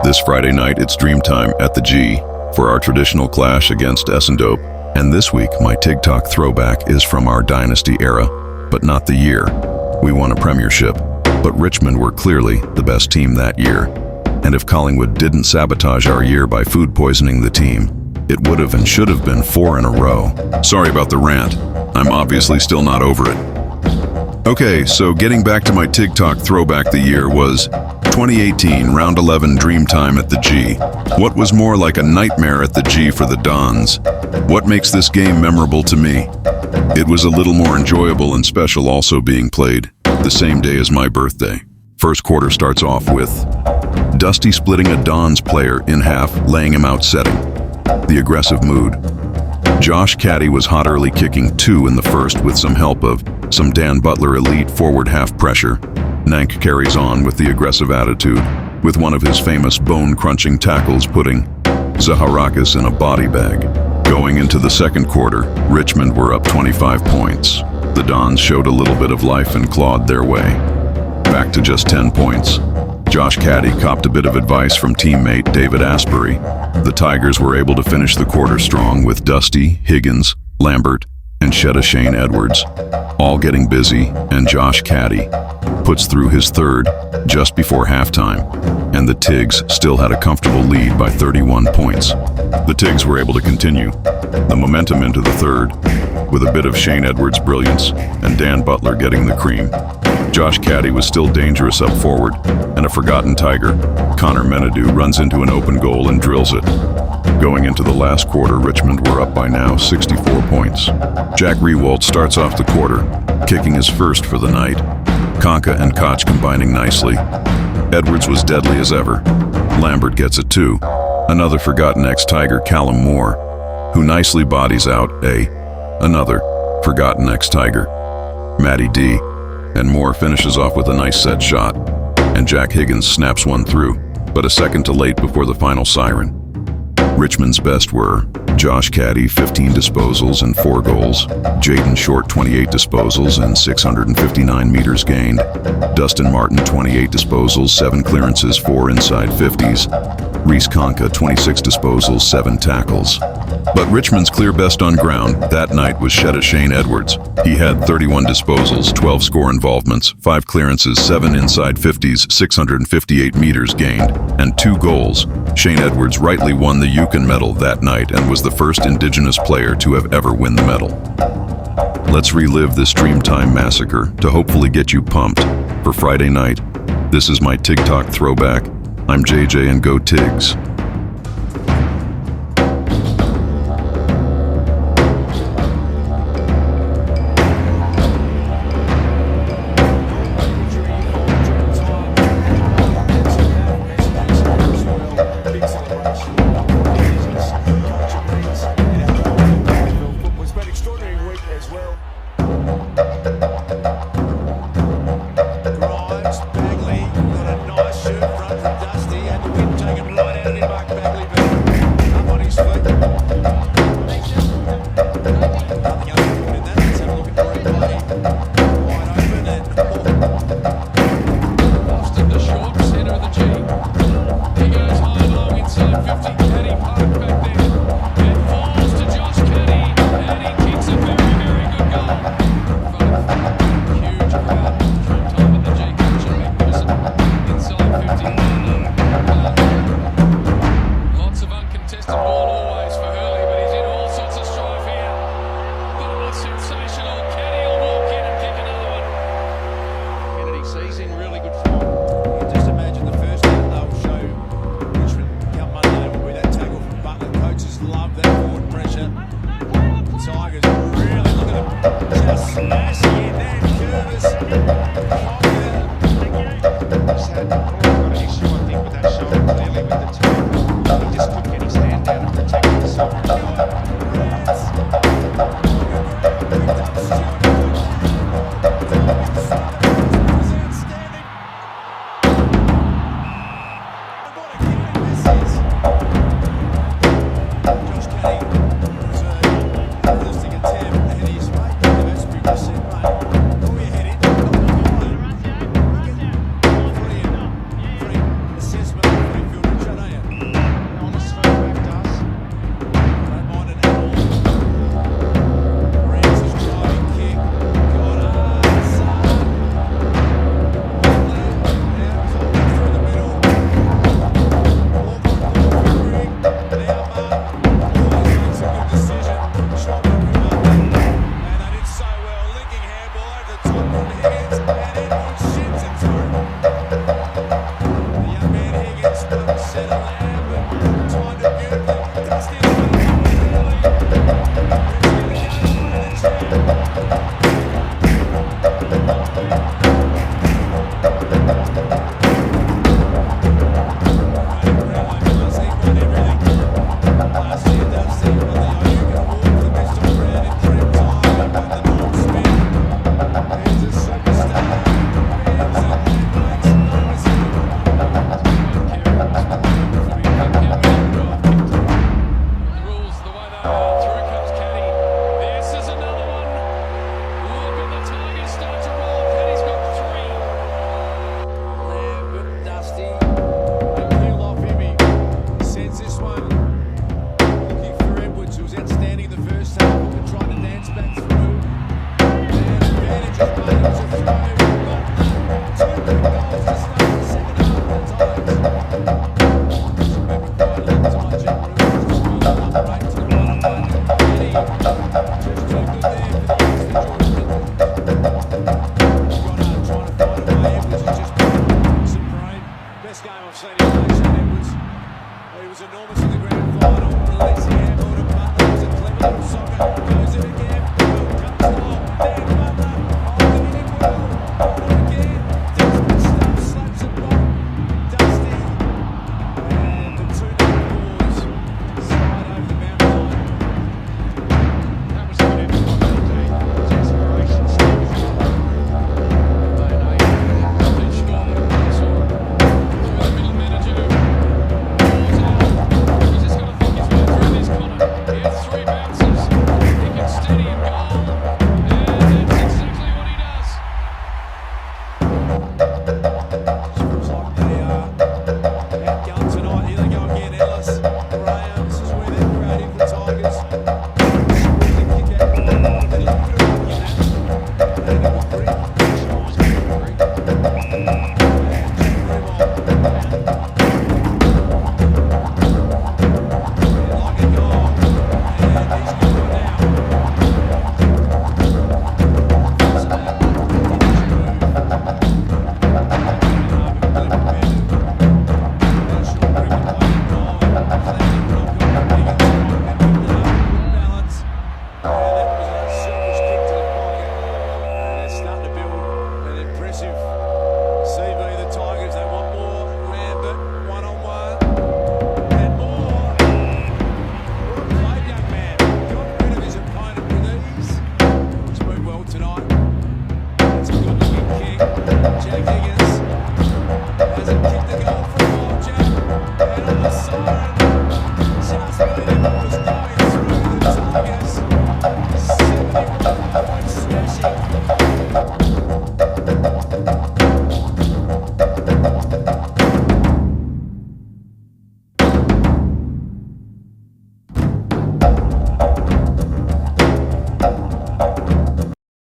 This Friday night, it's Dreamtime at the G for our traditional clash against Dope. And this week, my Tigtok throwback is from our dynasty era, but not the year. We won a premiership, but Richmond were clearly the best team that year. And if Collingwood didn't sabotage our year by food poisoning the team, it would have and should have been 4 in a row. Sorry about the rant. I'm obviously still not over it. Okay, so getting back to my Tigtok throwback, the year was 2018, round 11, Dreamtime at the G. What was more like a nightmare at the G for the Dons? What makes this game memorable to me? It was a little more enjoyable and special also being played the same day as my birthday. First quarter starts off with Dusty splitting a Dons player in half, laying him out, setting the aggressive mood. Josh Caddy was hot early, kicking 2 in the first with some help of some Dan Butler elite forward half pressure. Nank carries on with the aggressive attitude, with one of his famous bone-crunching tackles putting Zaharakis in a body bag. Going into the second quarter, Richmond were up 25 points. The Dons showed a little bit of life and clawed their way back to just 10 points. Josh Caddy copped a bit of advice from teammate David Asbury. The Tigers were able to finish the quarter strong with Dusty, Higgins, Lambert, and Shane Edwards all getting busy, and Josh Caddy puts through his third just before halftime, and the Tigs still had a comfortable lead by 31 points. The Tigs were able to continue the momentum into the third with a bit of Shane Edwards' brilliance and Dan Butler getting the cream. Josh Caddy was still dangerous up forward, and a forgotten Tiger, Connor Menadue, runs into an open goal and drills it. Going into the last quarter, Richmond were up by now 64 points. Jack Riewoldt starts off the quarter, kicking his first for the night. Conca and Koch combining nicely. Edwards was deadly as ever. Lambert gets it too. Another forgotten ex-Tiger, Callum Moore, who nicely bodies out another forgotten ex-Tiger, Matty D. And Moore finishes off with a nice set shot, and Jack Higgins snaps one through, but a second too late before the final siren. Richmond's best were Josh Caddy, 15 disposals and 4 goals. Jaden Short, 28 disposals and 659 meters gained. Dustin Martin, 28 disposals, 7 clearances, 4 inside 50s. Reece Conca, 26 disposals, 7 tackles. But Richmond's clear best on ground that night was Shane Edwards. He had 31 disposals, 12 score involvements, 5 clearances, 7 inside 50s, 658 meters gained, and 2 goals. Shane Edwards rightly won the Yukon medal that night and was the first Indigenous player to have ever win the medal. Let's relive this Dreamtime massacre to hopefully get you pumped for Friday night. This is my Tigtok throwback. I'm JJ, and go Tigs. He was enormous in the grand final. Releasing handball to Butler. Was a clever little soccer. Goes it again. Comes goal. Dan Butler. Holding it in well. Hold it again. Desperate stuff. Slaps it back. Dusty. And the 2-0 boys slide over the mountain line. That was a good effort by Monday. His exploration skills. Through the middle manager. He's just got to think his way through this corner. He has 3 bounces. He can steady and goal. And that's exactly what he does. Looks like they are outgunned tonight. Here they go again. Ellis. Graham. This is where they're creating the Tigers. Kick out. They look good at that. And number 3. Like a goal. And he's good now. Tonight. That's a good looking kick. Jack Higgins.